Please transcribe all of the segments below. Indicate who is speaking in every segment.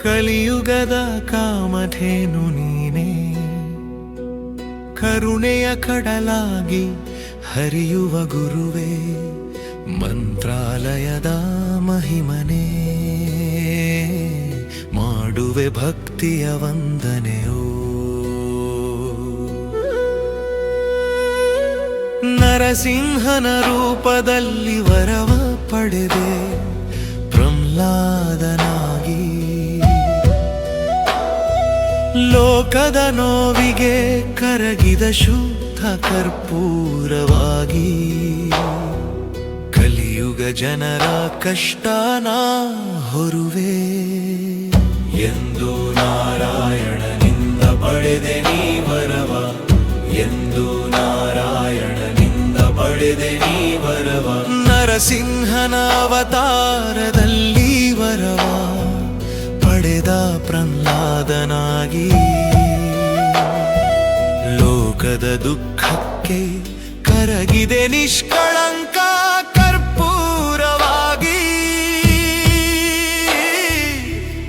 Speaker 1: ಕಲಿಯುಗದ ಕಾಮಧೇನು ನೀನೇ, ಕರುಣೆಯ ಕಡಲಾಗಿ ಹರಿಯುವ ಗುರುವೇ, ಮಂತ್ರಾಲಯದ ಮಹಿಮನೇ, ಮಾಡುವೆ ಭಕ್ತಿಯ ವಂದನೆಯೋ. ನರಸಿಂಹನ ರೂಪದಲ್ಲಿ ವರವ ಪಡೆದೆ ಪ್ರಹ್ಲಾದನಾಗಿ, ಲೋಕದ ನೋವಿಗೆ ಕರಗಿದ ಶುದ್ಧ ಕರ್ಪೂರವಾಗಿ, ಕಲಿಯುಗ ಜನರ ಕಷ್ಟನ ಹೊರುವೆ. ಎಂದು ನಾರಾಯಣನಿಂದ ಪಡೆದೆ ನೀ ವರವ, ಎಂದು ನಾರಾಯಣನಿಂದ ಪಡೆದೆ ನೀ ವರವ. ನರಸಿಂಹನ ಅವತಾರದಲ್ಲಿ ವರವ ಪಡೆದ ಪ್ರಹ್ಲಾದನಾಗಿ, ಲೋಕದ ದುಃಖಕ್ಕೆ ಕರಗಿದೆ ನಿಷ್ಕಳಂಕ ಕರ್ಪೂರವಾಗಿ.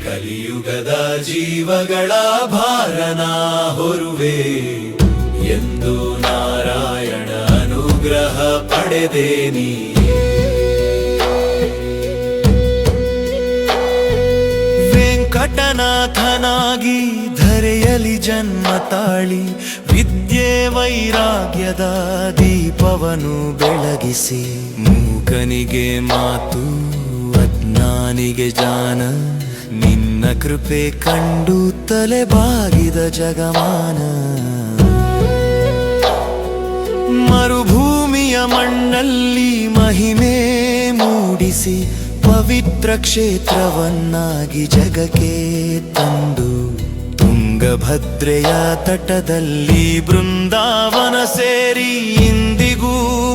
Speaker 1: ಕಲಿಯುಗದ ಜೀವಗಳ ಭಾರನ ಹೊರುವೆ, ಎಂದು ನಾರಾಯಣ ಅನುಗ್ರಹ ಪಡೆದೆ ನೀ. ವೆಂಕಟನಾಥನಾಗಿ ಧರೆಯಲಿ ಜನ್ಮ ತಾಳಿ, ವಿದ್ಯೆ ವೈರಾಗ್ಯದ ದೀಪವನು ಬೆಳಗಿಸಿ, ಮೂಕನಿಗೆ ಮಾತು ಅಜ್ಞಾನಿಗೆ ಜ್ಞಾನ, ನಿನ್ನ ಕೃಪೆ ಕಂಡು ತಲೆ ಬಾಗಿದ ಜಗಮಾನ. ಮರುಭೂಮಿಯ ಮಣ್ಣಲ್ಲಿ ಮಹಿಮೆ ಮೂಡಿಸಿ, ಪವಿತ್ರ ಕ್ಷೇತ್ರವನ್ನಾಗಿ ಜಗಕ್ಕೆ ತಂದು, ತುಂಗಭದ್ರೆಯ ತಟದಲ್ಲಿ ಬೃಂದಾವನ ಸೇರಿ, ಇಂದಿಗೂ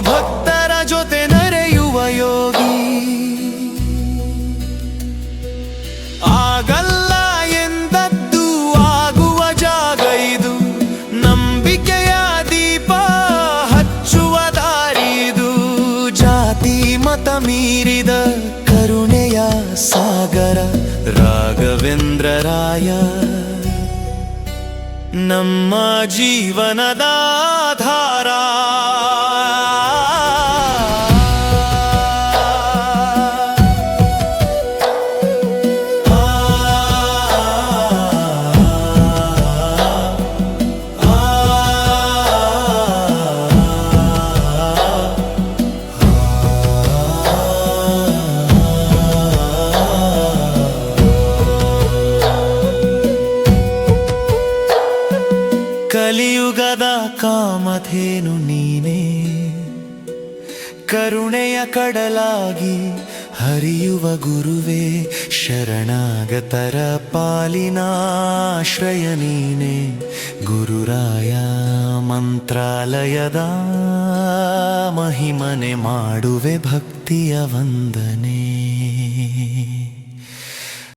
Speaker 1: ಭಕ್ತರ ಜೊತೆ ನಡೆಯುವ ಯೋಗಿ. ಆಗಲ್ಲ ಎಂದದ್ದು ಆಗುವ ಜಾಗ ಇದು, ನಂಬಿಕೆಯ ದೀಪ ಹಚ್ಚುವ ದಾರಿದು, ಜಾತಿ ಮತ ಮೀರಿದ ಕರುಣೆಯ ಸಾಗರ ರಾಘವೇಂದ್ರ ರಾಯ, ನಮ್ಮ ಜೀವನದ ಆಧಾರ. ಕಲಿಯುಗದ ಕಾಮಧೇನು ನೀನೇ, ಕರುಣೆಯ ಕಡಲಾಗಿ ಹರಿಯುವ ಗುರುವೇ, ಶರಣಾಗತರ ಪಾಲಿನ ಆಶ್ರಯ ನೀನೇ, ಗುರುರಾಯ ಮಂತ್ರಾಲಯದ ಮಹಿಮನೆ ಮಾಡುವೆ ಭಕ್ತಿಯ ವಂದನೆ.